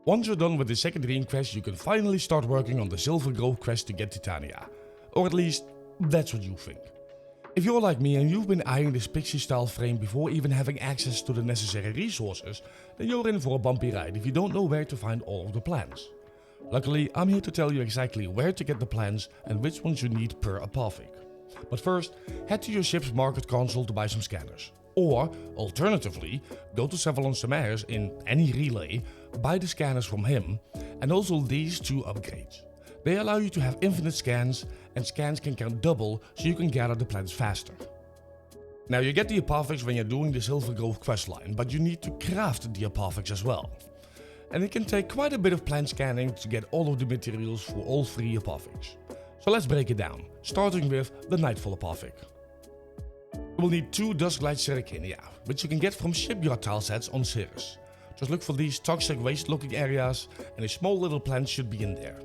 Once you're done with the second dream quest, you can finally start working on the Silver Grove quest to get Titania. Or at least, that's what you think. If you're like me and you've been eyeing this pixie style frame before even having access to the necessary resources, then you're in for a bumpy ride if you don't know where to find all of the plans. Luckily, I'm here to tell you exactly where to get the plans and which ones you need per apothic. But first, head to your ship's market console to buy some scanners. Or, alternatively, go to Savalon Samaris in any relay, buy the scanners from him, and also these two upgrades. They allow you to have infinite scans, and scans can count double so you can gather the plans faster. Now you get the apothics when you're doing the Silver Grove questline, but you need to craft the apothics as well. And it can take quite a bit of plan scanning to get all of the materials for all three apothics. So let's break it down, starting with the Nightfall Apothic. You will need 2 Dusklight Xironium, which you can get from shipyard tile sets on Cirrus. Just look for these toxic waste looking areas and a small little plant should be in there.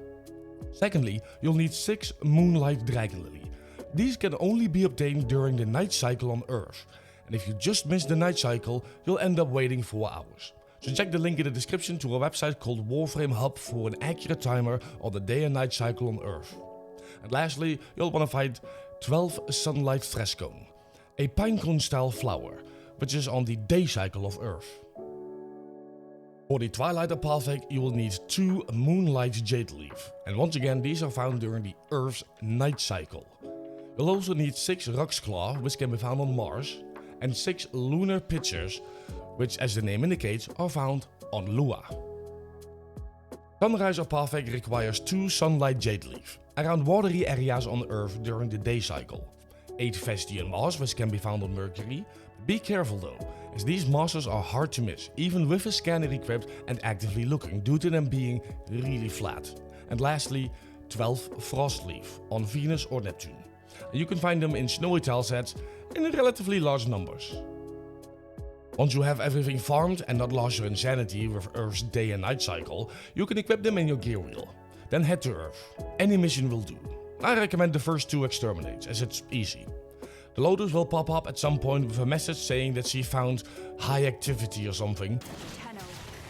Secondly, you'll need 6 Moonlight Dragon Lily. These can only be obtained during the night cycle on Earth, and if you just miss the night cycle, you'll end up waiting 4 hours. So check the link in the description to a website called Warframe Hub for an accurate timer on the day and night cycle on Earth. And lastly, you'll want to find 12 Sunlight Frescone, a pinecone style flower, which is on the day cycle of Earth. For the Twilight Apothic, you will need 2 Moonlight Jade Leaf, and once again these are found during the Earth's night cycle. You'll also need 6 Rock's Claw, which can be found on Mars, and 6 Lunar Pitchers, which as the name indicates are found on Lua. Sunrise Apothic requires 2 Sunlight Jade Leaf, around watery areas on Earth during the day cycle. 8 Vestian Moss, which can be found on Mercury. Be careful though, as these mosses are hard to miss, even with a scanner equipped and actively looking, due to them being really flat. And lastly, 12 Frostleaf on Venus or Neptune. And you can find them in snowy tile sets in relatively large numbers. Once you have everything farmed and not lost your insanity with Earth's day and night cycle, you can equip them in your gear wheel. Then head to Earth. Any mission will do. I recommend the first 2 exterminates, as it's easy. The Lotus will pop up at some point with a message saying that she found high activity or something. Tenno,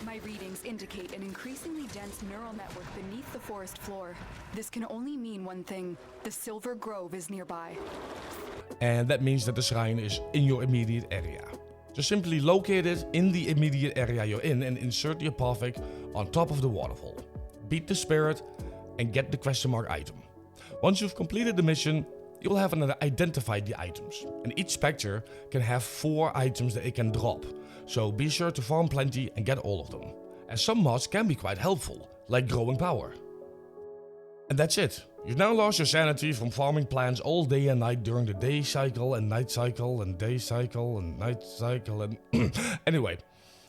my readings indicate an increasingly dense neural network beneath the forest floor. This can only mean one thing: the Silver Grove is nearby. And that means that the shrine is in your immediate area. Just simply locate it in the immediate area you're in and insert the apothic on top of the waterfall. Beat the spirit and get the question mark item. Once you've completed the mission, you'll have identified the items, and each spectre can have 4 items that it can drop, so be sure to farm plenty and get all of them, as some mods can be quite helpful, like growing power. And that's it. You've now lost your sanity from farming plants all day and night during the day cycle and night cycle and day cycle and night cycle and anyway,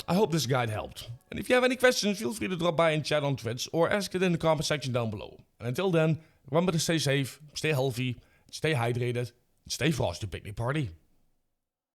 I hope this guide helped. And if you have any questions, feel free to drop by and chat on Twitch or ask it in the comment section down below. And until then, remember to stay safe, stay healthy, stay hydrated, and stay frosty, picnic party.